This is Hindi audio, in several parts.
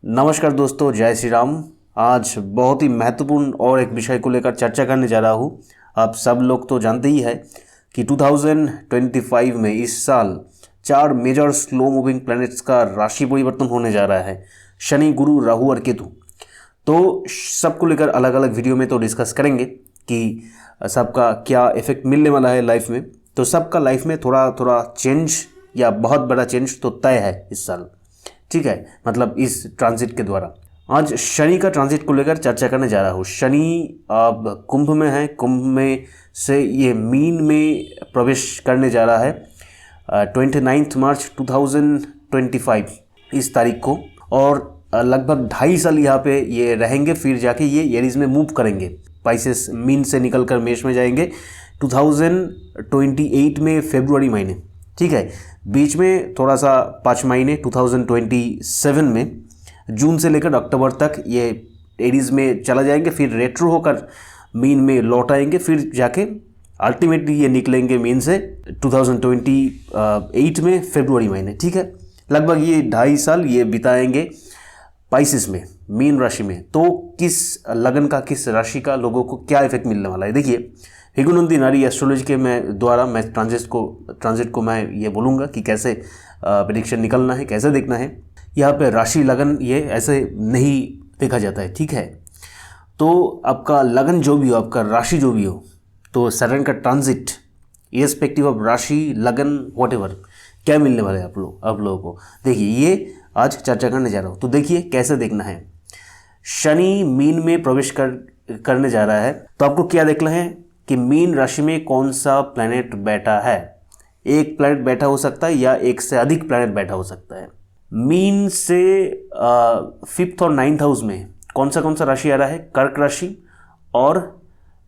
नमस्कार दोस्तों, जय श्री राम। आज बहुत ही महत्वपूर्ण और एक विषय को लेकर चर्चा करने जा रहा हूँ। आप सब लोग तो जानते ही है कि 2025 में इस साल 4 मेजर स्लो मूविंग प्लैनेट्स का राशि परिवर्तन होने जा रहा है, शनि, गुरु, राहु और केतु। तो सबको लेकर अलग अलग वीडियो में तो डिस्कस करेंगे कि सबका क्या इफेक्ट मिलने वाला है लाइफ में। तो सबका लाइफ में थोड़ा थोड़ा चेंज या बहुत बड़ा चेंज तो तय है इस साल, ठीक है। मतलब इस ट्रांजिट के द्वारा आज शनि का ट्रांजिट को लेकर चर्चा करने जा रहा हूँ। शनि अब कुंभ में है, कुंभ में से ये मीन में प्रवेश करने जा रहा है 29 मार्च 2025 इस तारीख को, और लगभग 2.5 साल यहाँ पे ये रहेंगे, फिर जाके ये एरीज में मूव करेंगे। पाइसेस मीन से निकलकर मेष में जाएंगे 2028 में फरवरी महीने, ठीक है। बीच में थोड़ा सा 5 महीने 2027 में जून से लेकर अक्टूबर तक ये एरीज में चला जाएंगे, फिर रेट्रो होकर मीन में लौट आएंगे, फिर जाके अल्टीमेटली ये निकलेंगे मीन से 2028 में फरवरी महीने, ठीक है। लगभग ये 2.5 साल ये बिताएंगे पाइसेस में, मीन राशि में। तो किस लगन का, किस राशि का लोगों को क्या इफेक्ट मिलने वाला है, देखिए। हिगुनंदी नारी एस्ट्रोलॉजी के द्वारा मैं ट्रांजिट को मैं ये बोलूँगा कि कैसे प्रेडिक्शन निकलना है, कैसे देखना है। यहाँ पे राशि लगन ये ऐसे नहीं देखा जाता है, ठीक है। तो आपका लगन जो भी हो, आपका राशि जो भी हो, तो सैटर्न का ट्रांजिट इर्रेस्पेक्टिव ऑफ राशि, लगन, व्हाटएवर, क्या मिलने वाला है आप लोगों को, देखिए ये आज चर्चा करने जा रहा हूँ। तो देखिए कैसे देखना है। शनि मीन में प्रवेश करने जा रहा है, तो आपको क्या देखना है कि मीन राशि में कौन सा प्लैनेट बैठा है। एक प्लैनेट बैठा हो सकता है या एक से अधिक प्लैनेट बैठा हो सकता है। मीन से 5th और 9th हाउस में कौन सा राशि आ रहा है, कर्क राशि और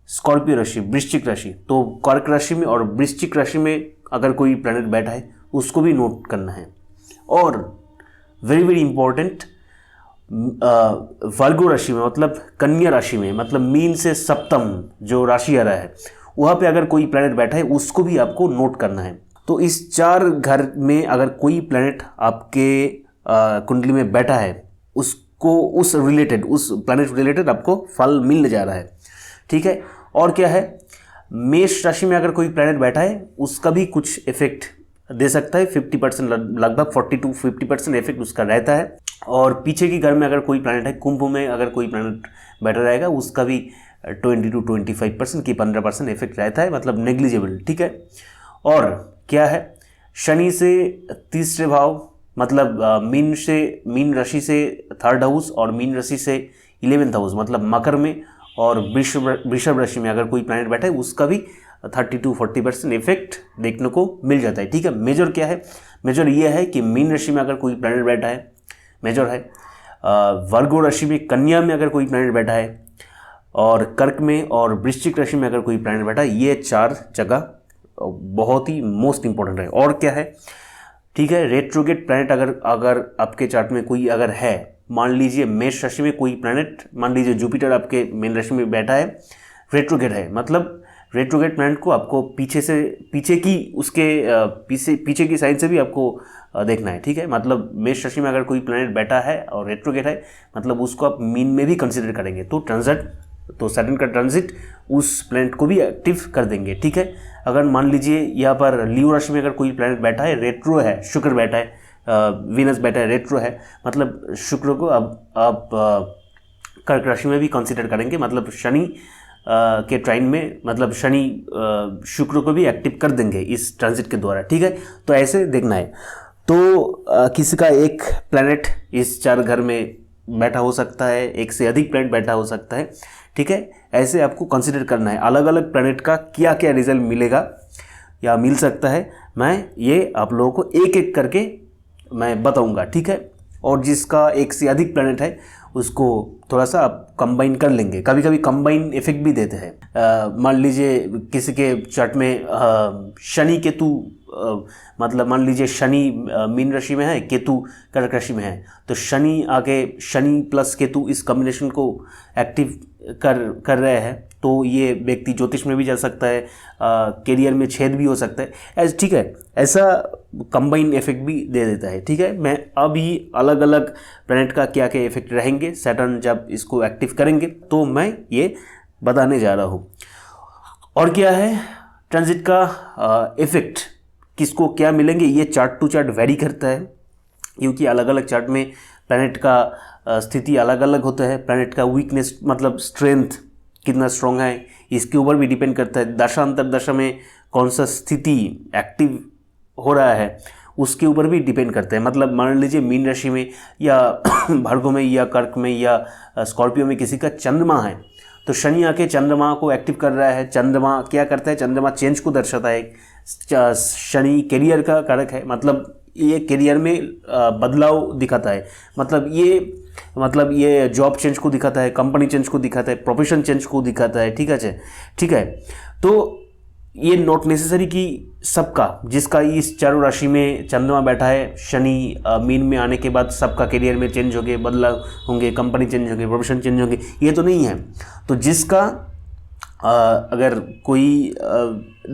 स्कॉर्पियो राशि, वृश्चिक राशि। तो कर्क राशि में और वृश्चिक राशि में अगर कोई प्लैनेट बैठा है उसको भी नोट करना है। और वेरी वेरी इंपॉर्टेंट, वर्गो राशि में, मतलब कन्या राशि में, मतलब मीन से सप्तम जो राशि आ रहा है वहाँ पे अगर कोई प्लैनेट बैठा है उसको भी आपको नोट करना है। तो इस 4 घर में अगर कोई प्लैनेट आपके कुंडली में बैठा है, उसको उस प्लैनेट रिलेटेड आपको फल मिलने जा रहा है, ठीक है। और क्या है, मेष राशि में अगर कोई प्लैनेट बैठा है उसका भी कुछ इफेक्ट दे सकता है। 50%, लगभग 40 to 50% इफेक्ट उसका रहता है। और पीछे की घर में अगर कोई प्लैनेट है, कुंभ में अगर कोई प्लैनेट बैठा रहेगा उसका भी 20 to 25% की 15% इफेक्ट रहता है, मतलब नेग्लिजिबल, ठीक है। और क्या है, शनि से तीसरे भाव, मतलब मीन राशि से 3rd हाउस और मीन राशि से 11th हाउस, मतलब मकर में और वृषभ राशि में अगर कोई प्लैनेट बैठा है उसका भी 30 to 40% इफेक्ट देखने को मिल जाता है, ठीक है। मेजर क्या है, मेजर ये है कि मीन राशि में अगर कोई प्लैनेट बैठा है, मेजर है। वर्गो राशि में, कन्या में अगर कोई प्लैनेट बैठा है, और कर्क में और वृश्चिक राशि में अगर कोई प्लैनेट बैठा है, ये 4 जगह बहुत ही मोस्ट इंपॉर्टेंट है। और क्या है, ठीक है, रेट्रोगेट प्लैनेट अगर आपके चार्ट में कोई अगर है, मान लीजिए मेष राशि में कोई प्लैनेट, मान लीजिए जुपिटर आपके मीन राशि में बैठा है, रेट्रोगेट है, मतलब रेट्रोगेट प्लैनेट को आपको पीछे की साइड से भी आपको देखना है, ठीक है। मतलब मेष राशि में अगर कोई प्लैनेट बैठा है और रेट्रोगेट है, मतलब उसको आप मीन में भी कंसीडर करेंगे। तो सैटर्न का ट्रांजिट उस प्लैनेट को भी एक्टिव कर देंगे, ठीक है। अगर मान लीजिए यहाँ पर लियो राशि में अगर कोई प्लैनेट बैठा है, रेट्रो है, शुक्र बैठा है, वीनस बैठा है, रेट्रो है, मतलब शुक्र को आप कर्क राशि में भी कंसीडर करेंगे। मतलब शनि के ट्राइन में, मतलब शनि शुक्र को भी एक्टिव कर देंगे इस ट्रांजिट के द्वारा, ठीक है। तो ऐसे देखना है। तो किसी का एक प्लैनेट इस 4 घर में बैठा हो सकता है, एक से अधिक प्लैनेट बैठा हो सकता है, ठीक है। ऐसे आपको कंसीडर करना है अलग अलग प्लैनेट का क्या क्या रिजल्ट मिलेगा या मिल सकता है, मैं ये आप लोगों को एक एक करके मैं बताऊंगा, ठीक है। और जिसका एक से अधिक प्लैनेट है उसको थोड़ा सा आप कंबाइन कर लेंगे, कभी कभी कंबाइन इफेक्ट भी देते हैं। मान लीजिए किसी के चार्ट में शनि केतु, मतलब मान लीजिए शनि मीन राशि में है, केतु कर्क राशि में है, तो शनि प्लस केतु इस कॉम्बिनेशन को एक्टिव कर रहे हैं, तो ये व्यक्ति ज्योतिष में भी जा सकता है, करियर में छेद भी हो सकता है, ठीक है। ऐसा कंबाइन इफेक्ट भी दे देता है। ठीक है, मैं अभी अलग अलग प्लैनेट का क्या क्या इफेक्ट रहेंगे सैटर्न जब इसको एक्टिव करेंगे तो मैं ये बताने जा रहा हूँ। और क्या है ट्रांजिट का इफेक्ट, किसको क्या मिलेंगे, ये चार्ट टू चार्ट वेरी करता है, क्योंकि अलग अलग चार्ट में प्लैनेट का स्थिति अलग अलग होता है। प्लैनेट का वीकनेस मतलब स्ट्रेंथ कितना स्ट्रॉन्ग है इसके ऊपर भी डिपेंड करता है। दशा अंतर दशा में कौन सा स्थिति एक्टिव हो रहा है उसके ऊपर भी डिपेंड करता है। मतलब मान लीजिए मीन राशि में या भृगु में या कर्क में या स्कॉर्पियो में किसी का चंद्रमा है, तो शनि आके चंद्रमा को एक्टिव कर रहा है। चंद्रमा क्या करता है, चंद्रमा चेंज को दर्शाता है। शनि कैरियर का कारक है, मतलब ये कैरियर में बदलाव दिखाता है। मतलब ये जॉब चेंज को दिखाता है, कंपनी चेंज को दिखाता है, प्रोफेशन चेंज को दिखाता है। ठीक है, तो ये नॉट नेसेसरी कि सबका जिसका इस चारों राशि में चंद्रमा बैठा है, शनि मीन में आने के बाद सबका करियर में चेंज होंगे, बदलाव होंगे, कंपनी चेंज होंगे, प्रोफेशन चेंज होंगे, ये तो नहीं है। तो जिसका अगर कोई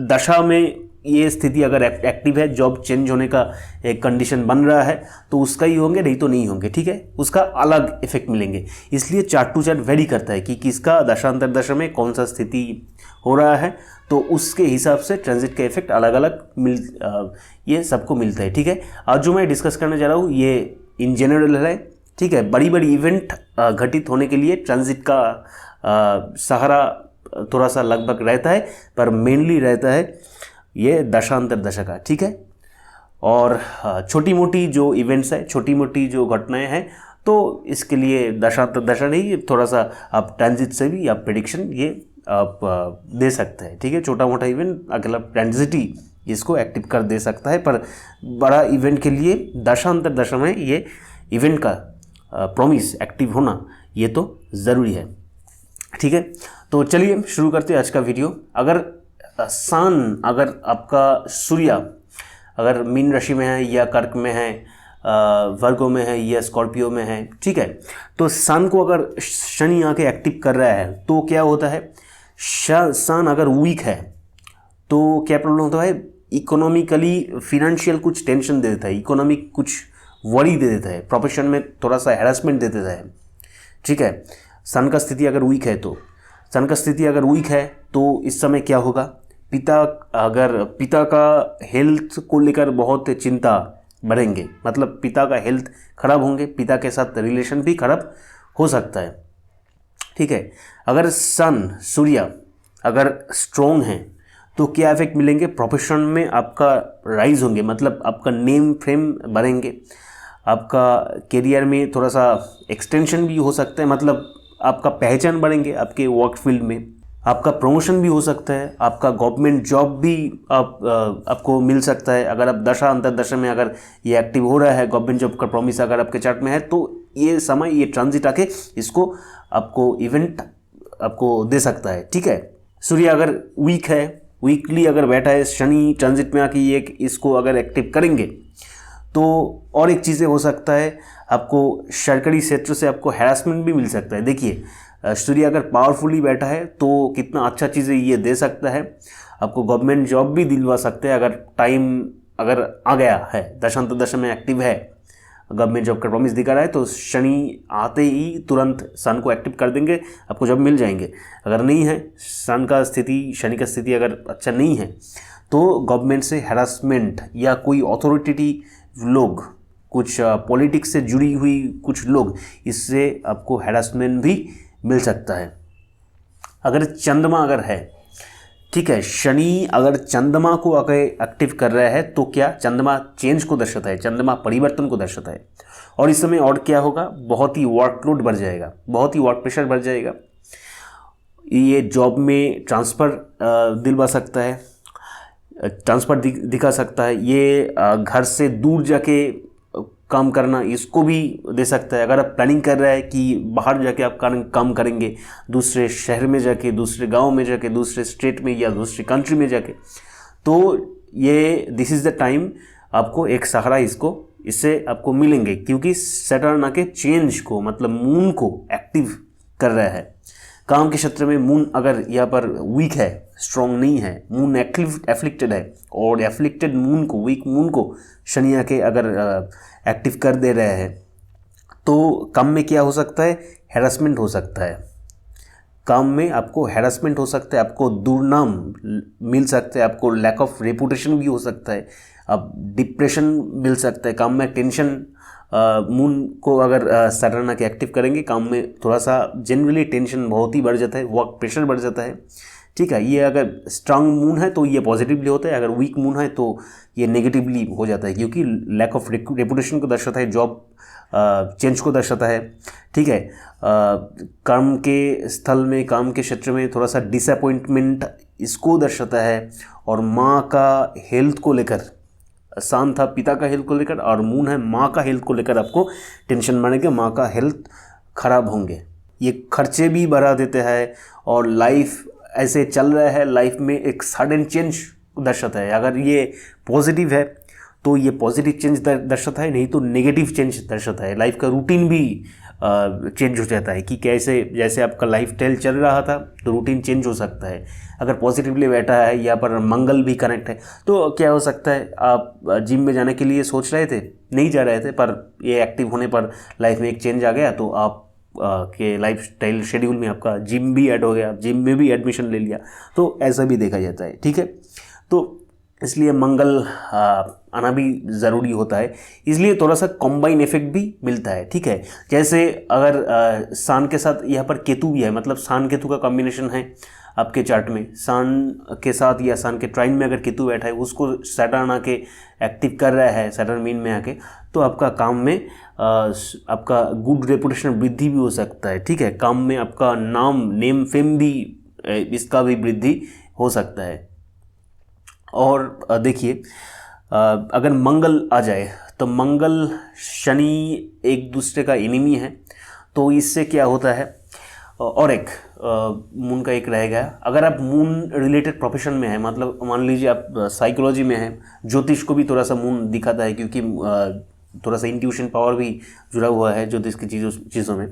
दशा में ये स्थिति अगर एक्टिव है, जॉब चेंज होने का एक कंडीशन बन रहा है, तो उसका ही होंगे, नहीं तो नहीं होंगे। ठीक है, उसका अलग इफेक्ट मिलेंगे। इसलिए चार्ट टू चार्ट वेरी करता है कि किसका दशांतर दशा में कौन सा स्थिति हो रहा है, तो उसके हिसाब से ट्रांजिट का इफेक्ट अलग अलग ये सबको मिलता है। ठीक है, आज जो मैं डिस्कस करने जा रहा हूँ ये इन जनरल है। ठीक है, बड़ी बड़ी इवेंट घटित होने के लिए ट्रांजिट का सहारा थोड़ा सा लगभग रहता है, पर मेनली रहता है ये दशांतर दशा का। ठीक है, और छोटी मोटी जो इवेंट्स है, छोटी मोटी जो घटनाएं हैं, तो इसके लिए दशांतर दशा नहीं, थोड़ा सा आप ट्रांजिट से भी आप प्रेडिक्शन ये आप दे सकते हैं। ठीक है, छोटा मोटा इवेंट अगला ट्रांजिट ही इसको एक्टिव कर दे सकता है, पर बड़ा इवेंट के लिए दशांतर दशा में ये इवेंट का प्रॉमिस एक्टिव होना ये तो ज़रूरी है। ठीक है, तो चलिए शुरू करते हैं आज का वीडियो। अगर सन, अगर आपका सूर्य अगर मीन राशि में है या कर्क में है, वर्गो में है या स्कॉर्पियो में है, ठीक है, तो सन को अगर शनि आके एक्टिव कर रहा है तो क्या होता है, सन अगर वीक है तो क्या प्रॉब्लम होता है, इकोनॉमिकली फिनेंशियल कुछ टेंशन दे देता है, इकोनॉमिक कुछ वरी दे देता है, प्रोफेशन में थोड़ा सा हैरेसमेंट दे देता है। ठीक है, सन का स्थिति अगर वीक है तो इस समय क्या होगा, पिता का हेल्थ को लेकर बहुत चिंता बढ़ेंगे, मतलब पिता का हेल्थ खराब होंगे, पिता के साथ रिलेशन भी खराब हो सकता है। ठीक है, अगर सन सूर्य अगर स्ट्रॉन्ग है तो क्या इफेक्ट मिलेंगे, प्रोफेशन में आपका राइज होंगे, मतलब आपका नेम फेम बढ़ेंगे, आपका करियर में थोड़ा सा एक्सटेंशन भी हो सकता है, मतलब आपका पहचान बढ़ेंगे आपके वर्क फील्ड में, आपका प्रमोशन भी हो सकता है, आपका गवर्नमेंट जॉब भी आपको मिल सकता है। अगर आप दशा अंतर दशा में अगर ये एक्टिव हो रहा है, गवर्नमेंट जॉब का प्रॉमिस अगर आपके चार्ट में है, तो ये समय ये ट्रांजिट आके इसको आपको इवेंट आपको दे सकता है। ठीक है, सूर्य अगर वीक है, वीकली अगर बैठा है, शनि ट्रांजिट में आके ये इसको अगर एक्टिव करेंगे तो और एक चीज़ें हो सकता है, आपको सरकारी क्षेत्र से आपको हैरासमेंट भी मिल सकता है। देखिए सूर्य अगर पावरफुली बैठा है तो कितना अच्छा चीज़ें ये दे सकता है, आपको गवर्नमेंट जॉब भी दिलवा सकते हैं अगर टाइम अगर आ गया है, दशांतर दशा में एक्टिव है, गवर्नमेंट जॉब का प्रॉमिस दिखा रहा है, तो शनि आते ही तुरंत सन को एक्टिव कर देंगे, आपको जॉब मिल जाएंगे। अगर नहीं है सन का स्थिति, शनि का स्थिति अगर अच्छा नहीं है तो गवर्नमेंट से हैरासमेंट या कोई अथॉरिटी लोग, कुछ पॉलिटिक्स से जुड़ी हुई कुछ लोग, इससे आपको हैरासमेंट भी मिल सकता है। अगर चंद्रमा अगर है, ठीक है, शनि अगर चंद्रमा को अगर एक्टिव कर रहा है तो क्या, चंद्रमा चेंज को दर्शाता है, चंद्रमा परिवर्तन को दर्शाता है, और इस समय और क्या होगा, बहुत ही वर्कलोड बढ़ जाएगा, बहुत ही वर्क प्रेशर बढ़ जाएगा, ये जॉब में ट्रांसफ़र दिलवा सकता है, ट्रांसफ़र दिखा सकता है, ये घर से दूर जाके काम करना इसको भी दे सकता है। अगर आप प्लानिंग कर रहे हैं कि बाहर जाके आप काम करेंगे, दूसरे शहर में जाके, दूसरे गांव में जाके, दूसरे स्टेट में या दूसरी कंट्री में जाके, तो ये दिस इज़ द टाइम आपको एक सहारा इससे आपको मिलेंगे, क्योंकि सैटर्न आके चेंज को, मतलब मून को एक्टिव कर रहा है। काम के क्षेत्र में मून अगर यहाँ पर वीक है, स्ट्रॉन्ग नहीं है, मून एफ्लिक्टेड है, और एफ्लिक्टेड मून को, वीक मून को शनि आके अगर एक्टिव कर दे रहे हैं, तो काम में क्या हो सकता है, हैरेसमेंट हो सकता है। काम में आपको हैरेसमेंट हो सकता है, आपको दुर्नाम मिल सकता है, आपको लैक ऑफ रेपुटेशन भी हो सकता है, अब डिप्रेशन मिल सकता है, काम में टेंशन। मून को अगर सैटर्न आके एक्टिव करेंगे, काम में थोड़ा सा जनरली टेंशन बहुत ही बढ़ जाता है, वर्क प्रेशर बढ़ जाता है, ठीक है। ये अगर स्ट्रांग मून है तो ये पॉजिटिवली होता है, अगर वीक मून है तो ये नेगेटिवली हो जाता है, क्योंकि लैक ऑफ रेपुटेशन को दर्शाता है, जॉब चेंज को दर्शाता है, ठीक है। काम के स्थल में, काम के क्षेत्र में थोड़ा सा डिसअपॉइंटमेंट इसको दर्शाता है, और माँ का हेल्थ को लेकर, सन था पिता का हेल्थ को लेकर, और मून है माँ का हेल्थ को लेकर आपको टेंशन बढ़ेगा, माँ का हेल्थ खराब होंगे। ये खर्चे भी बढ़ा देते हैं, और लाइफ ऐसे चल रहा है, लाइफ में एक सडन चेंज दर्शाता है। अगर ये पॉजिटिव है तो ये पॉजिटिव चेंज दर्शाता है, नहीं तो नेगेटिव चेंज दर्शाता है। लाइफ का रूटीन भी चेंज हो जाता है, कि कैसे, जैसे आपका लाइफ स्टाइल चल रहा था तो रूटीन चेंज हो सकता है। अगर पॉजिटिवली बैठा है, यहाँ पर मंगल भी कनेक्ट है, तो क्या हो सकता है, आप जिम में जाने के लिए सोच रहे थे, नहीं जा रहे थे, पर ये एक्टिव होने पर लाइफ में एक चेंज आ गया, तो आप के लाइफ स्टाइल शेड्यूल में आपका जिम भी ऐड हो गया, आप जिम में भी एडमिशन ले लिया, तो ऐसा भी देखा जाता है, ठीक है। तो इसलिए मंगल आना भी ज़रूरी होता है, इसलिए थोड़ा सा कॉम्बाइन इफेक्ट भी मिलता है, ठीक है। जैसे अगर सन के साथ यहाँ पर केतु भी है, मतलब सन केतु का कॉम्बिनेशन है आपके चार्ट में, सन के साथ या सन के ट्राइन में अगर केतु बैठा है, उसको सैटर्न आके एक्टिव कर रहा है, सैटर्न मीन में आके, तो आपका काम में आपका गुड रेपुटेशन वृद्धि भी हो सकता है, ठीक है। काम में आपका नेम फेम भी, इसका भी वृद्धि हो सकता है। और देखिए, अगर मंगल आ जाए तो मंगल शनि एक दूसरे का एनिमी है, तो इससे क्या होता है, और एक मून का एक रहेगा, अगर आप मून रिलेटेड प्रोफेशन में है, मतलब मान लीजिए आप साइकोलॉजी में है, ज्योतिष को भी थोड़ा सा मून दिखाता है, क्योंकि थोड़ा सा इंट्यूशन पावर भी जुड़ा हुआ है ज्योतिष की चीज़ों में।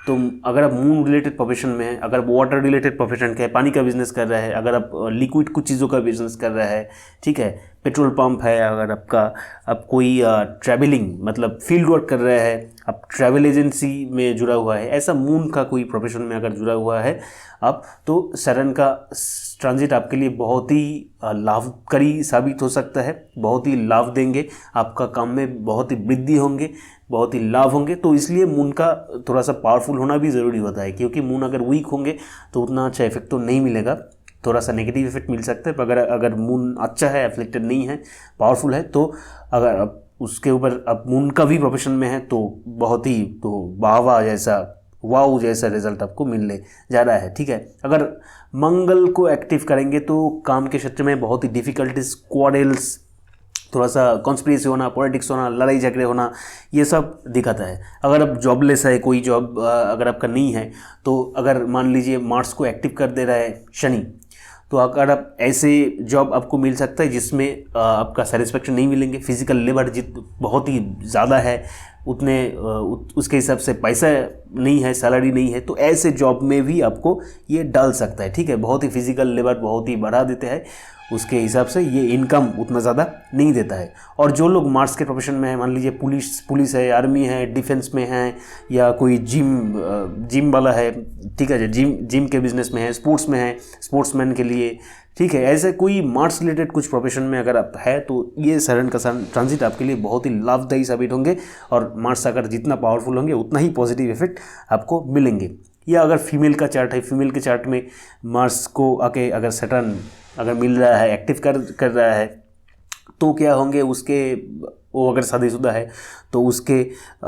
तो अगर आप मून रिलेटेड प्रोफेशन में है, अगर आप वाटर रिलेटेड प्रोफेशन के, पानी का बिजनेस कर रहा है, अगर आप लिक्विड कुछ चीज़ों का बिजनेस कर रहा है, ठीक है, पेट्रोल पंप है, अगर आप कोई ट्रैवलिंग मतलब फील्ड वर्क कर रहे हैं, आप ट्रैवल एजेंसी में जुड़ा हुआ है, ऐसा मून का कोई प्रोफेशन में अगर जुड़ा हुआ है आप, तो सैटर्न का ट्रांजिट आपके लिए बहुत ही लाभकारी साबित हो सकता है, बहुत ही लाभ देंगे, आपका काम में बहुत ही वृद्धि होंगे, बहुत ही लाभ होंगे। तो इसलिए मून का थोड़ा सा पावरफुल होना भी ज़रूरी होता है, क्योंकि मून अगर वीक होंगे तो उतना अच्छा इफेक्ट तो नहीं मिलेगा, थोड़ा सा नेगेटिव इफेक्ट मिल सकता है। पर अगर मून अच्छा है, एफ्लिक्टेड नहीं है, पावरफुल है, तो अगर आप उसके ऊपर आप मून का भी प्रोफेशन में है, तो बहुत ही वाव जैसा रिजल्ट आपको मिलने जा रहा है, ठीक है। अगर मंगल को एक्टिव करेंगे तो काम के क्षेत्र में बहुत ही डिफिकल्टीज, क्वारेल्स, थोड़ा सा कॉन्स्पिरेसी होना, पॉलिटिक्स होना, लड़ाई झगड़े होना, ये सब दिखाता है। अगर आप जॉबलेस है, कोई जॉब अगर आपका नहीं है, तो अगर मान लीजिए मार्स को एक्टिव कर दे रहा है शनि, तो अगर आप ऐसे जॉब आपको मिल सकता है जिसमें आपका सेटिस्फेक्शन नहीं मिलेंगे, फिजिकल लेबर बहुत ही ज़्यादा है, उतने उसके हिसाब से पैसा नहीं है, सैलरी नहीं है, तो ऐसे जॉब में भी आपको ये डाल सकता है, ठीक है। बहुत ही फिजिकल लेबर बहुत ही बढ़ा देते हैं, उसके हिसाब से ये इनकम उतना ज़्यादा नहीं देता है। और जो लोग मार्स के प्रोफेशन में है, मान लीजिए पुलिस है, आर्मी है, डिफेंस में है, या कोई जिम वाला है, ठीक है, जिम के बिजनेस में है, स्पोर्ट्स में है, स्पोर्ट्समैन के लिए, ठीक है, ऐसे कोई मार्स रिलेटेड कुछ प्रोफेशन में अगर आप है, तो ये सैटर्न का ट्रांजिट आपके लिए बहुत ही लाभदायी साबित होंगे, और मार्स अगर जितना पावरफुल होंगे उतना ही पॉजिटिव इफेक्ट आपको मिलेंगे। या अगर फीमेल का चार्ट है, फीमेल के चार्ट में मार्स को आके अगर सैटर्न अगर मिल रहा है, एक्टिव कर रहा है, तो क्या होंगे उसके, वो अगर शादीशुदा है तो उसके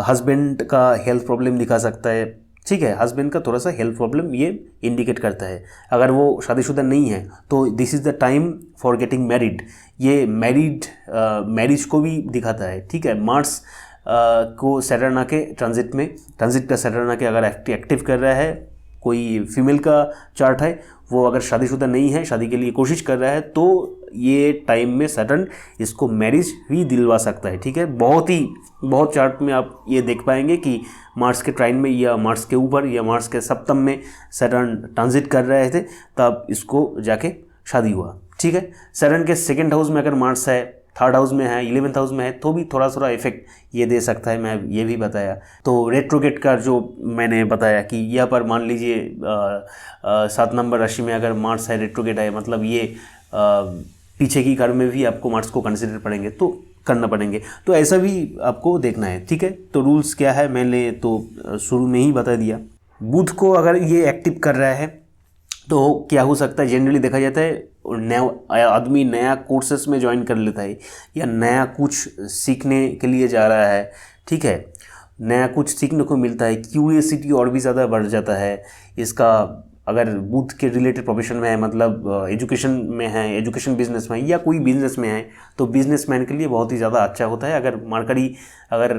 हस्बैंड का हेल्थ प्रॉब्लम दिखा सकता है, ठीक है, हस्बैंड का थोड़ा सा हेल्थ प्रॉब्लम ये इंडिकेट करता है। अगर वो शादीशुदा नहीं है तो this is the time for getting married, ये मैरिज को भी दिखाता है, ठीक है। मार्स को सैटर्न आके ट्रांजिट का सैटर्न आके अगर एक्टिव कर रहा है, कोई फीमेल का चार्ट है, वो अगर शादीशुदा नहीं है, शादी के लिए कोशिश कर रहा है, तो ये टाइम में सैटर्न इसको मैरिज भी दिलवा सकता है, ठीक है। बहुत चार्ट में आप ये देख पाएंगे कि मार्स के ट्राइन में या मार्स के ऊपर या मार्स के सप्तम में सैटर्न ट्रांजिट कर रहे थे, तब इसको जाके शादी हुआ। ठीक है, सैटर्न के सेकेंड हाउस में अगर मार्स है, थर्ड हाउस में है, 11th हाउस में है, तो भी थोड़ा थोड़ा इफेक्ट ये दे सकता है, मैं ये भी बताया। तो रेट्रोगेट का जो मैंने बताया कि यहाँ पर मान लीजिए 7 नंबर राशि में अगर मार्स है, रेट्रोगेट है, मतलब ये पीछे की घर में भी आपको मार्स को कंसिडर पड़ेंगे तो करना पड़ेंगे, तो ऐसा भी आपको देखना है। ठीक है, तो रूल्स क्या है मैंने तो शुरू में ही बता दिया। बुध को अगर ये एक्टिव कर रहा है तो क्या हो सकता है, जनरली देखा जाता है नया आदमी नया कोर्सेस में ज्वाइन कर लेता है या नया कुछ सीखने के लिए जा रहा है। ठीक है, नया कुछ सीखने को मिलता है, क्यूरियसिटी और भी ज़्यादा बढ़ जाता है इसका। अगर बुध के रिलेटेड प्रोफेशन में है, मतलब एजुकेशन में है, एजुकेशन बिजनेस में है या कोई बिजनेस में है, तो बिजनेसमैन के लिए बहुत ही ज़्यादा अच्छा होता है। अगर मरकरी अगर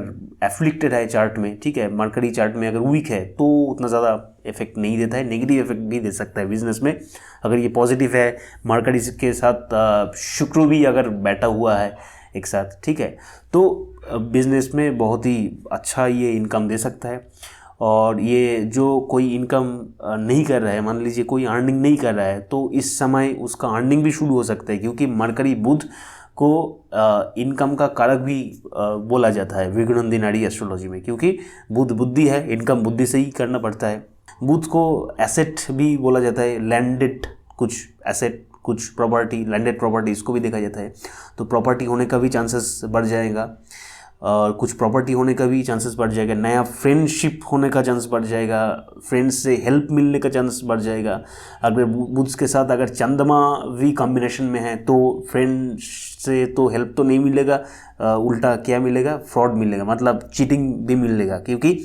एफ्लिक्टेड है चार्ट में, ठीक है, मरकरी चार्ट में अगर वीक है तो उतना ज़्यादा इफेक्ट नहीं देता है, नेगेटिव इफेक्ट भी दे सकता है बिजनेस में। अगर ये पॉजिटिव है, मरकरी के साथ शुक्र भी अगर बैठा हुआ है एक साथ, ठीक है, तो बिजनेस में बहुत ही अच्छा ये इनकम दे सकता है। और ये जो कोई इनकम नहीं कर रहा है, मान लीजिए कोई अर्निंग नहीं कर रहा है, तो इस समय उसका अर्निंग भी शुरू हो सकता है, क्योंकि मरकरी बुध को इनकम का कारक भी बोला जाता है विघ्नंदी नाड़ी एस्ट्रोलॉजी में, क्योंकि बुध बुद्धि है, इनकम बुद्धि से ही करना पड़ता है। बुध को एसेट भी बोला जाता है, लैंडेड कुछ एसेट, कुछ प्रॉपर्टी, लैंडेड प्रॉपर्टी, इसको भी देखा जाता है। तो प्रॉपर्टी होने का भी चांसेस बढ़ जाएगा, और कुछ प्रॉपर्टी होने का भी चांसेस बढ़ जाएगा, नया फ्रेंडशिप होने का चांस बढ़ जाएगा, फ्रेंड्स से हेल्प मिलने का चांस बढ़ जाएगा। अगर बुध के साथ अगर चंद्रमा भी कॉम्बिनेशन में है तो फ्रेंड से तो हेल्प तो नहीं मिलेगा, उल्टा क्या मिलेगा, फ्रॉड मिलेगा, मतलब चीटिंग भी मिलेगा, क्योंकि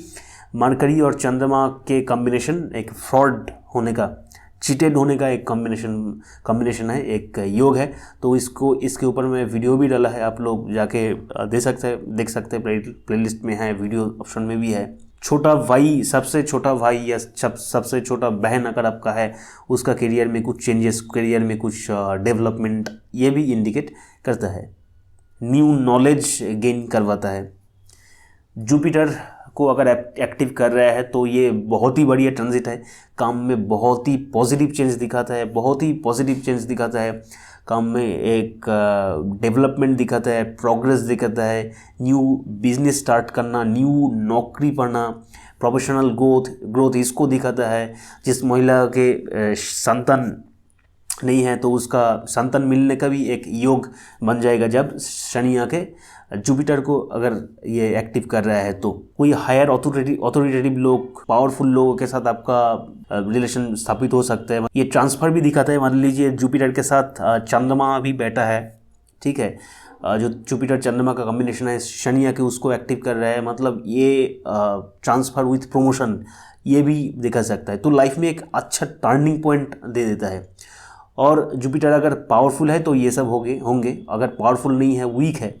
मरकरी और चंद्रमा के कॉम्बिनेशन एक फ्रॉड होने का, चीटेड होने का एक कॉम्बिनेशन है, एक योग है। तो इसके ऊपर मैं वीडियो भी डाला है, आप लोग जाके देख सकते हैं, प्लेलिस्ट में है, वीडियो ऑप्शन में भी है। छोटा भाई, सबसे छोटा भाई या सबसे छोटा बहन अगर आपका है, उसका करियर में कुछ चेंजेस, करियर में कुछ डेवलपमेंट, ये भी इंडिकेट करता है। न्यू नॉलेज गेन करवाता है। जुपिटर को अगर एक्टिव कर रहा है तो ये बहुत ही बढ़िया ट्रांजिट है, काम में बहुत ही पॉजिटिव चेंज दिखाता है, बहुत ही पॉजिटिव चेंज दिखाता है, काम में एक डेवलपमेंट दिखाता है, प्रोग्रेस दिखाता है, न्यू बिजनेस स्टार्ट करना, न्यू नौकरी पाना, प्रोफेशनल ग्रोथ इसको दिखाता है। जिस महिला के संतान नहीं है तो उसका संतान मिलने का भी एक योग बन जाएगा जब शनि आके जुपिटर को अगर ये एक्टिव कर रहा है। तो कोई हायर ऑथोरिटेटिव लोग, पावरफुल लोगों के साथ आपका रिलेशन स्थापित हो सकता है। ये ट्रांसफर भी दिखाता है, मान लीजिए जुपिटर के साथ चंद्रमा भी बैठा है, ठीक है, जो जुपिटर चंद्रमा का कॉम्बिनेशन है, शनि आके उसको एक्टिव कर रहा है, मतलब ये ट्रांसफ़र विथ प्रमोशन ये भी दिखा सकता है। तो लाइफ में एक अच्छा टर्निंग पॉइंट दे देता है। और जुपिटर अगर पावरफुल है तो ये सब होंगे, अगर पावरफुल नहीं है, वीक है,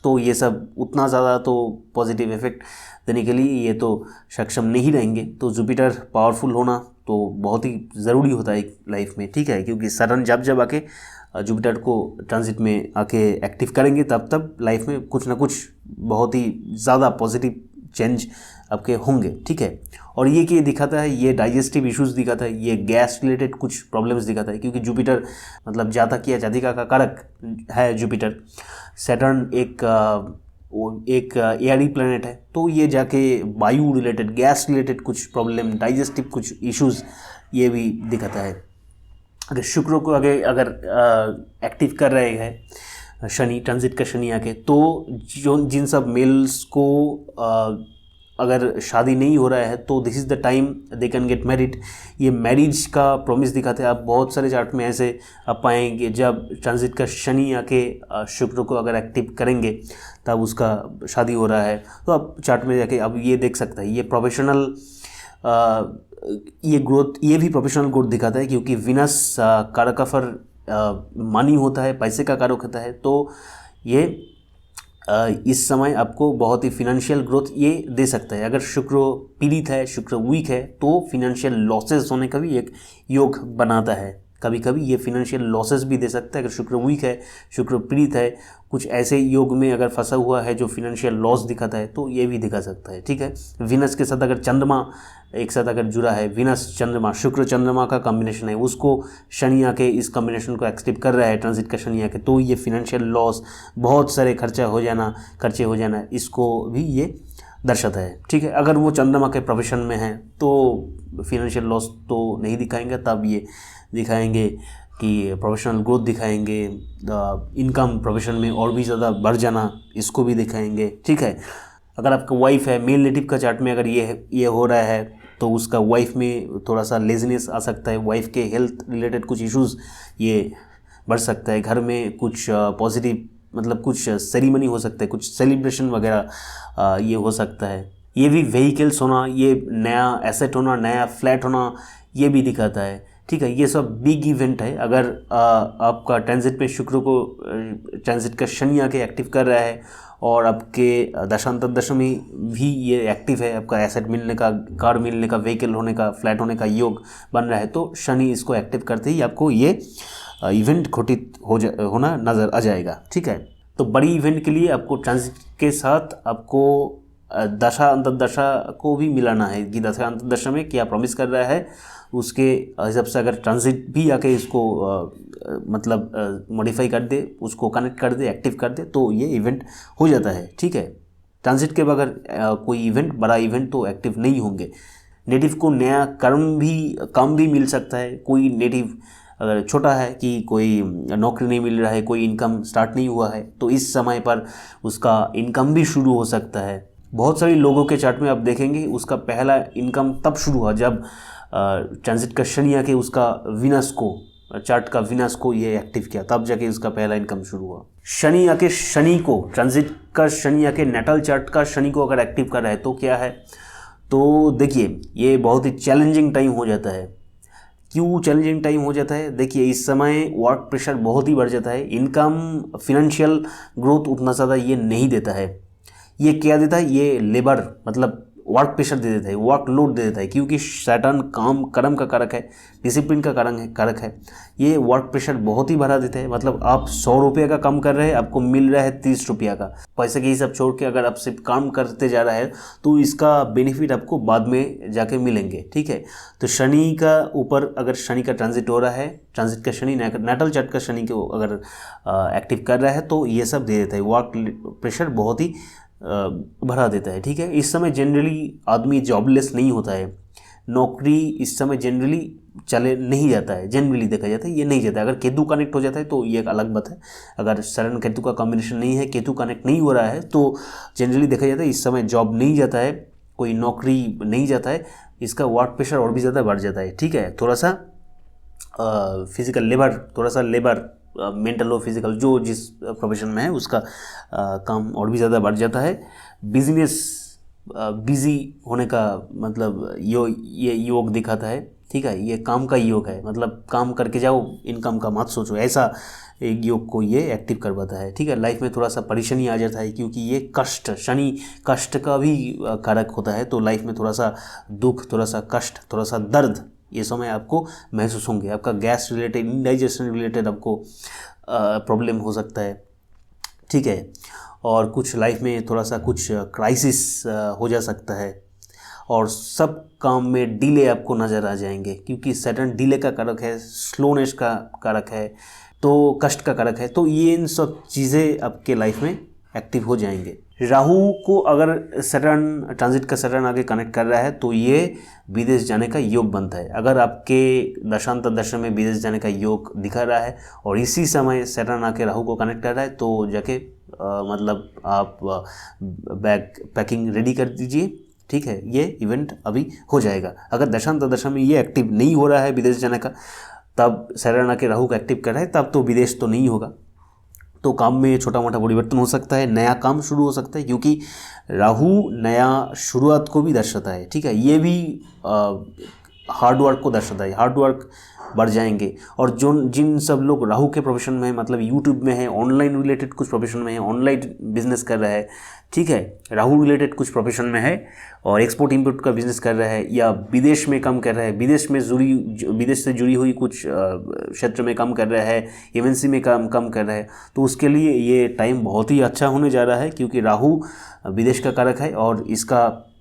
तो ये सब उतना ज़्यादा तो पॉजिटिव इफेक्ट देने के लिए ये तो सक्षम नहीं रहेंगे। तो जुपिटर पावरफुल होना तो बहुत ही ज़रूरी होता है लाइफ में, ठीक है, क्योंकि सडन जब आके जुपिटर को ट्रांजिट में आके एक्टिव करेंगे तब लाइफ में कुछ ना कुछ बहुत ही ज़्यादा पॉजिटिव चेंज आपके होंगे, ठीक है। और ये कि दिखाता है, ये डाइजेस्टिव इश्यूज दिखाता है, ये गैस रिलेटेड कुछ प्रॉब्लम्स दिखाता है, क्योंकि जुपिटर मतलब जातक या जातिका का कारक है जुपिटर। सैटर्न एक एयरी प्लैनेट है, तो ये जाके वायु रिलेटेड, गैस रिलेटेड कुछ प्रॉब्लम, डाइजेस्टिव कुछ इश्यूज ये भी दिखाता है। अगर शुक्र को अगर एक्टिव कर रहे हैं शनि, ट्रांजिट का शनि आके, तो जिन सब मेल्स को अगर शादी नहीं हो रहा है तो this is the time they can get married. ये मैरिज का प्रॉमिस दिखाते हैं। आप बहुत सारे चार्ट में ऐसे आप पाएंगे जब ट्रांजिट का शनि आके शुक्र को अगर एक्टिव करेंगे तब उसका शादी हो रहा है। तो आप चार्ट में जाके अब ये देख सकते हैं, ये प्रोफेशनल ये ग्रोथ, ये भी प्रोफेशनल ग्रोथ दिखाता है, क्योंकि विनस कारक मनी होता है, पैसे का कारक होता है। तो ये इस समय आपको बहुत ही फिनेंशियल ग्रोथ ये दे सकता है। अगर शुक्र पीड़ित है, शुक्र वीक है, तो फिनेंशियल लॉसेस होने का भी एक योग बनाता है, कभी कभी ये फिनेंशियल लॉसेस भी दे सकता है। अगर शुक्र वीक है, शुक्र पीड़ित है, कुछ ऐसे योग में अगर फंसा हुआ है जो फिनेंशियल लॉस दिखाता है, तो ये भी दिखा सकता है। ठीक है, विनस के साथ अगर चंद्रमा एक साथ अगर जुड़ा है, विनस चंद्रमा, शुक्र चंद्रमा का कॉम्बिनेशन है, उसको शनि आके इस कॉम्बिनेशन को एक्टिव कर रहा है, ट्रांजिट का शनि आके, तो ये फिनेंशियल लॉस, बहुत सारे खर्चे हो जाना, इसको भी ये दर्शाता है। ठीक है, अगर वो चंद्रमा के प्रोफेशन में है तो फिनेंशियल लॉस तो नहीं दिखाएंगे, तब ये दिखाएंगे कि प्रोफेशनल ग्रोथ दिखाएंगे, इनकम प्रोफेशन में और भी ज़्यादा बढ़ जाना, इसको भी दिखाएंगे। ठीक है, अगर आपका वाइफ है, मेल नेटिव का चार्ट में अगर ये हो रहा है तो उसका वाइफ में थोड़ा सा लेजीनेस आ सकता है, वाइफ के हेल्थ रिलेटेड कुछ इश्यूज़ ये बढ़ सकता है, घर में कुछ पॉजिटिव मतलब कुछ सेरेमनी हो सकता है, कुछ सेलिब्रेशन वगैरह ये हो सकता है। ये भी व्हीकल्स होना, ये नया एसेट होना, नया फ्लैट होना, ये भी दिखाता है। ठीक है, ये सब बिग इवेंट है। अगर आपका ट्रांजिट में शुक्र को ट्रांजिट का शनि आके एक्टिव कर रहा है और आपके दशांतर दशमी भी ये एक्टिव है, आपका एसेट मिलने का, कार मिलने का, व्हीकल होने का, फ्लैट होने का योग बन रहा है, तो शनि इसको एक्टिव करते ही आपको ये इवेंट घटित होना नज़र आ जाएगा। ठीक है, तो बड़ी इवेंट के लिए आपको ट्रांजिट के साथ आपको दशा अंतर्दशा को भी मिलाना है कि दशा अंतर्दशा में क्या प्रॉमिस कर रहा है, उसके हिसाब से अगर ट्रांजिट भी आके इसको मतलब मॉडिफाई कर दे, उसको कनेक्ट कर दे, एक्टिव कर दे, तो ये इवेंट हो जाता है। ठीक है, ट्रांजिट के बगैर कोई इवेंट, बड़ा इवेंट तो एक्टिव नहीं होंगे। नेटिव को नया काम भी मिल सकता है। कोई नेटिव अगर छोटा है कि कोई नौकरी नहीं मिल रहा है, कोई इनकम स्टार्ट नहीं हुआ है, तो इस समय पर उसका इनकम भी शुरू हो सकता है। बहुत सारे लोगों के चार्ट में आप देखेंगे उसका पहला इनकम तब शुरू हुआ जब ट्रांजिट का शनि आके उसका विनस को, चार्ट का विनस को ये एक्टिव किया, तब जाके उसका पहला इनकम शुरू हुआ। शनि आके शनि को, ट्रांजिट का शनि आके नेटल चार्ट का शनि को अगर एक्टिव कर रहा है तो क्या है, तो देखिए ये बहुत ही चैलेंजिंग टाइम हो जाता है। क्यों चैलेंजिंग टाइम हो जाता है? देखिए इस समय वर्क प्रेशर बहुत ही बढ़ जाता है, इनकम फिनेंशियल ग्रोथ उतना ज़्यादा ये नहीं देता है। ये क्या देता है? ये लेबर मतलब वर्क प्रेशर दे देता है, वर्क लोड दे देता है, क्योंकि सैटर्न काम कर्म का कारक है, डिसिप्लिन का कारक है। ये वर्क प्रेशर बहुत ही बढ़ा देता है। मतलब आप 100 रुपये का काम कर रहे हैं, आपको मिल रहा है 30 रुपया का। पैसे के हिसाब छोड़ के अगर आप सिर्फ काम करते जा रहा है तो इसका बेनिफिट आपको बाद में जाके मिलेंगे। ठीक है, तो शनि का ऊपर अगर शनि का ट्रांजिट हो रहा है, ट्रांजिट का शनि नेटल चार्ट का शनि को अगर एक्टिव कर रहा है तो ये सब दे देता है, वर्क प्रेशर बहुत ही बढ़ा देता है। ठीक है, इस समय जनरली आदमी जॉबलेस नहीं होता है, नौकरी इस समय जनरली चले नहीं जाता है, जनरली देखा जाता है ये नहीं जाता है। अगर केतु कनेक्ट हो जाता है तो ये एक अलग बात है। अगर शरण केतु का कॉम्बिनेशन नहीं है, केतु कनेक्ट नहीं हो रहा है, तो जनरली देखा जाता है इस समय जॉब नहीं जाता है, कोई नौकरी नहीं जाता है, इसका वर्क प्रेशर और भी ज़्यादा बढ़ जाता है। ठीक है, थोड़ा सा फिजिकल लेबर, थोड़ा सा लेबर मेंटल और फिजिकल जो जिस प्रोफेशन में है उसका काम और भी ज़्यादा बढ़ जाता है। बिजनेस बिजी होने का मतलब ये योग दिखाता है। ठीक है, ये काम का योग है, मतलब काम करके जाओ, इनकम का मत सोचो, ऐसा एक योग को ये एक्टिव करवाता है। ठीक है, लाइफ में थोड़ा सा परेशानी आ जाता है क्योंकि ये कष्ट, शनि कष्ट का भी कारक होता है, तो लाइफ में थोड़ा सा दुख, थोड़ा सा कष्ट, थोड़ा सा दर्द ये समय आपको महसूस होंगे। आपका गैस रिलेटेड, इंडाइजेशन रिलेटेड आपको प्रॉब्लम हो सकता है। ठीक है, और कुछ लाइफ में थोड़ा सा कुछ क्राइसिस हो जा सकता है, और सब काम में डिले आपको नज़र आ जाएंगे क्योंकि सैटर्न डिले का कारक है, स्लोनेस का कारक है, तो कष्ट का कारक है। तो ये इन सब चीज़ें आपके लाइफ में एक्टिव हो जाएंगे। राहु को अगर सैटर्न ट्रांजिट का सैटर्न आगे कनेक्ट कर रहा है तो ये विदेश जाने का योग बनता है। अगर आपके दशांतर दशा में विदेश जाने का योग दिखा रहा है और इसी समय सैटर्न आके राहु को कनेक्ट कर रहा है तो जाके मतलब आप बैग पैकिंग रेडी कर दीजिए। ठीक है, ये इवेंट अभी हो जाएगा। अगर दशांतर दशा में ये एक्टिव नहीं हो रहा है विदेश जाने का, तब सैटर्न आके राहु को एक्टिव कर रहा है, तब तो विदेश तो नहीं होगा, तो काम में छोटा मोटा परिवर्तन हो सकता है, नया काम शुरू हो सकता है, क्योंकि राहु नया शुरुआत को भी दर्शाता है। ठीक है, ये भी हार्ड वर्क को दर्शाता है, हार्ड वर्क बढ़ जाएंगे। और जो जिन सब लोग राहु के प्रोफेशन में है, मतलब यूट्यूब में है, ऑनलाइन रिलेटेड कुछ प्रोफेशन में है, ऑनलाइन बिजनेस कर रहा है, ठीक है, राहु रिलेटेड कुछ प्रोफेशन में है और एक्सपोर्ट इंपोर्ट का बिजनेस कर रहा है, या विदेश में काम कर रहा है, विदेश से जुड़ी हुई कुछ क्षेत्र में काम कर रहा है, एमएनसी में काम कर रहा है, तो उसके लिए ये टाइम बहुत ही अच्छा होने जा रहा है, क्योंकि राहु विदेश का कारक है। और इसका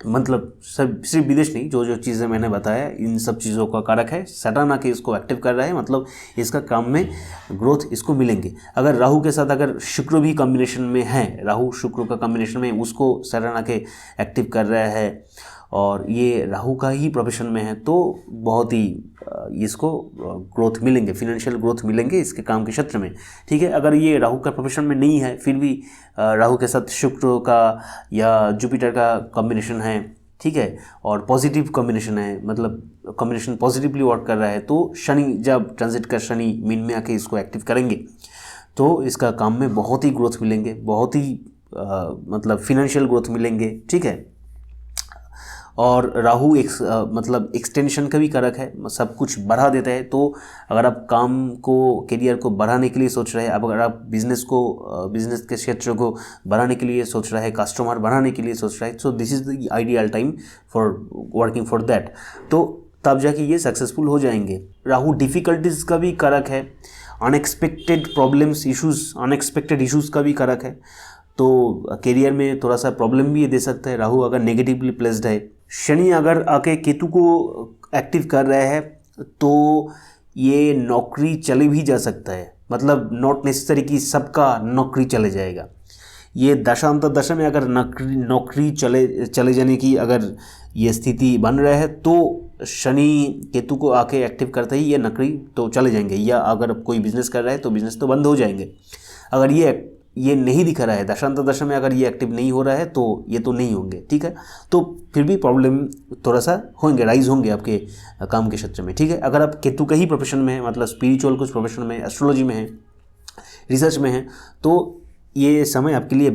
मतलब सब सिर्फ विदेश नहीं, जो जो चीज़ें मैंने बताया इन सब चीज़ों का कारक है। सैटर्न आके इसको एक्टिव कर रहा है, मतलब इसका काम में ग्रोथ इसको मिलेंगे। अगर राहु के साथ अगर शुक्र भी कॉम्बिनेशन में है, राहु शुक्र का कॉम्बिनेशन में, उसको सैटर्न आके एक्टिव कर रहा है और ये राहु का ही प्रोफेशन में है, तो बहुत ही इसको ग्रोथ मिलेंगे, फिनेंशियल ग्रोथ मिलेंगे इसके काम के क्षेत्र में, ठीक है। अगर ये राहु का प्रोफेशन में नहीं है, फिर भी राहु के साथ शुक्र का या जुपिटर का कॉम्बिनेशन है, ठीक है, और पॉजिटिव कॉम्बिनेशन है, मतलब कॉम्बिनेशन पॉजिटिवली वर्क कर रहा है, तो शनि जब ट्रांजिट कर शनि मीन में आके इसको एक्टिव करेंगे, तो इसका काम में बहुत ही ग्रोथ मिलेंगे, बहुत ही मतलब फिनेंशियल ग्रोथ मिलेंगे, ठीक है। और राहु मतलब एक्सटेंशन का भी कारक है, सब कुछ बढ़ा देता है। तो अगर आप काम को, करियर को बढ़ाने के लिए सोच रहे हैं, अब अगर आप बिजनेस के क्षेत्र को बढ़ाने के लिए सोच रहे हैं, कस्टमर बढ़ाने के लिए सोच रहे हैं, so this is the ideal time for working for that, तो तब जाके ये सक्सेसफुल हो जाएंगे। राहु डिफ़िकल्टीज़ का भी कारक है, अनएक्सपेक्टेड प्रॉब्लम्स, अनएक्सपेक्टेड इश्यूज़ का भी कारक है, तो करियर में थोड़ा सा प्रॉब्लम भी ये दे सकता है राहु अगर नेगेटिवली प्लेस्ड है। शनि अगर आके केतु को एक्टिव कर रहा है, तो ये नौकरी चले भी जा सकता है, मतलब नॉट नेसेसरी कि सबका नौकरी चले जाएगा। ये दशांतर दशा में अगर नौकरी चले जाने की अगर ये स्थिति बन रहा है, तो शनि केतु को आके एक्टिव करते ही ये नौकरी तो चले जाएंगे, या अगर कोई बिजनेस कर रहा है तो बिजनेस तो बंद हो जाएंगे। अगर ये नहीं दिखा रहा है, दशांतर दशा में अगर ये एक्टिव नहीं हो रहा है, तो ये तो नहीं होंगे, ठीक है। तो फिर भी प्रॉब्लम थोड़ा सा होंगे, राइज होंगे आपके काम के क्षेत्र में, ठीक है। अगर आप केतु का ही प्रोफेशन में है, मतलब स्पिरिचुअल कुछ प्रोफेशन में, एस्ट्रोलॉजी में है, रिसर्च में है, तो ये समय आपके लिए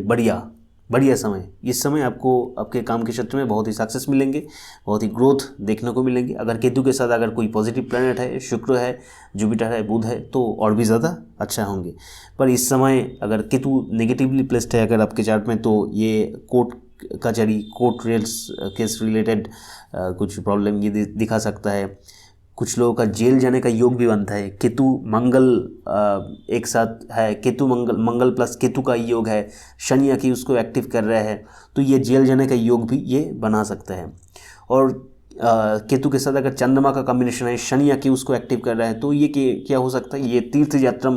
बढ़िया समय, इस समय आपको आपके काम के क्षेत्र में बहुत ही सक्सेस मिलेंगे, बहुत ही ग्रोथ देखने को मिलेंगे। अगर केतु के साथ अगर कोई पॉजिटिव प्लैनेट है, शुक्र है, जुपिटर है, बुध है, तो और भी ज़्यादा अच्छा होंगे। पर इस समय अगर केतु नेगेटिवली प्लेस्ड है अगर आपके चार्ट में, तो ये कोर्ट कचहरी, कोर्ट रेल्स केस रिलेटेड कुछ प्रॉब्लम ये दिखा सकता है। कुछ लोगों का जेल जाने का योग भी बनता है। केतु मंगल एक साथ है, केतु मंगल प्लस केतु का योग है, शनि आके उसको एक्टिव कर रहा है, तो ये जेल जाने का योग भी ये बना सकता है। और केतु के साथ अगर चंद्रमा का कॉम्बिनेशन है, शनि आके उसको एक्टिव कर रहा है, तो ये क्या हो सकता है, ये तीर्थ यात्रा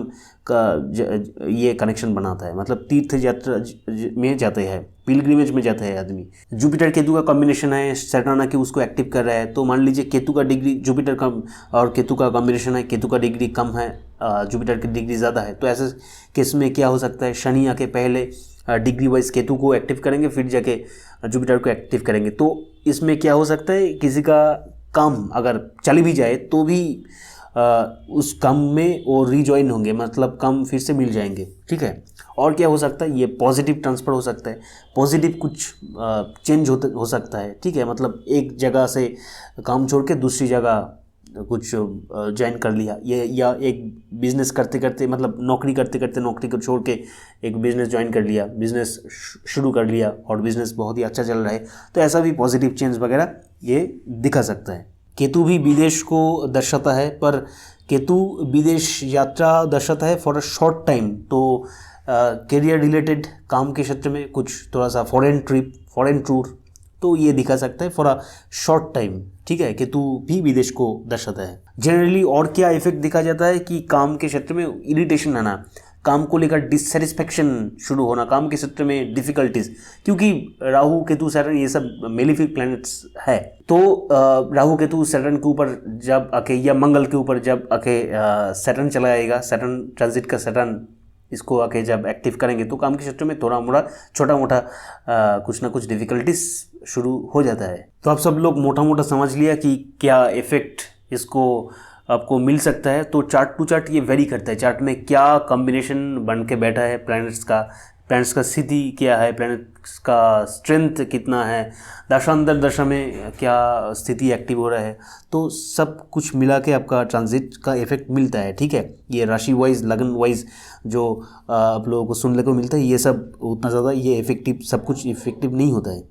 का ये कनेक्शन बनाता है, मतलब तीर्थ यात्रा में जाते हैं, पिलग्रिमेज में जाता है आदमी। जुपिटर केतु का कॉम्बिनेशन है, सैटर्न आके उसको एक्टिव कर रहा है, तो मान लीजिए केतु का डिग्री, जुपिटर का और केतु का कॉम्बिनेशन है, केतु का डिग्री कम है, जुपिटर की डिग्री ज़्यादा है, तो ऐसे केस में क्या हो सकता है, शनि आके पहले डिग्री वाइज केतु को एक्टिव करेंगे, फिर जाके जुपिटर को एक्टिव करेंगे। तो इसमें क्या हो सकता है, किसी का काम अगर चल भी जाए तो भी उस काम में वो रीजॉइन होंगे, मतलब काम फिर से मिल जाएंगे, ठीक है। और क्या हो सकता है, ये पॉजिटिव ट्रांसफ़र हो सकता है, पॉजिटिव कुछ चेंज हो सकता है, ठीक है। मतलब एक जगह से काम छोड़ के दूसरी जगह कुछ ज्वाइन कर लिया, ये या एक बिज़नेस करते करते, मतलब नौकरी करते करते नौकरी को छोड़ के एक बिज़नेस ज्वाइन कर लिया, बिज़नेस शुरू कर लिया और बिज़नेस बहुत ही अच्छा चल रहा है, तो ऐसा भी पॉजिटिव चेंज वगैरह ये दिखा सकता है। केतु भी विदेश को दर्शाता है, पर केतु विदेश यात्रा दर्शाता है फॉर अ शॉर्ट टाइम, तो करियर रिलेटेड काम के क्षेत्र में कुछ थोड़ा सा फॉरेन ट्रिप, फॉरेन टूर, तो ये दिखा सकता है फॉर अ शॉर्ट टाइम, ठीक है। केतु भी विदेश को दर्शाता है। जनरली और क्या इफेक्ट दिखा जाता है कि काम के क्षेत्र में इरिटेशन आना, काम को लेकर डिससेटिस्फैक्शन शुरू होना, काम के क्षेत्र में डिफिकल्टीज, क्योंकि राहु केतु सैटर्न ये सब मेलिफिक प्लैनेट्स है, तो राहु केतु सैटर्न के ऊपर जब आके या मंगल के ऊपर जब आके सैटर्न चला आएगा, सैटर्न ट्रांजिट का सैटर्न इसको आके जब एक्टिव करेंगे, तो काम के क्षेत्र में थोड़ा मोड़ा छोटा मोटा कुछ ना कुछ डिफिकल्टीज शुरू हो जाता है। तो आप सब लोग मोटा मोटा समझ लिया कि क्या इफेक्ट इसको आपको मिल सकता है। तो चार्ट टू चार्ट ये वेरी करता है, चार्ट में क्या कॉम्बिनेशन बन के बैठा है प्लैनेट्स का, प्लैनेट्स का स्थिति क्या है, प्लैनेट्स का स्ट्रेंथ कितना है, दशांतर दशा में क्या स्थिति एक्टिव हो रहा है, तो सब कुछ मिला के आपका ट्रांजिट का इफेक्ट मिलता है। ठीक है, ये राशि वाइज लगन वाइज जो आप लोगों को सुनने को मिलता है, ये सब उतना ज़्यादा ये इफेक्टिव, सब कुछ इफेक्टिव नहीं होता है।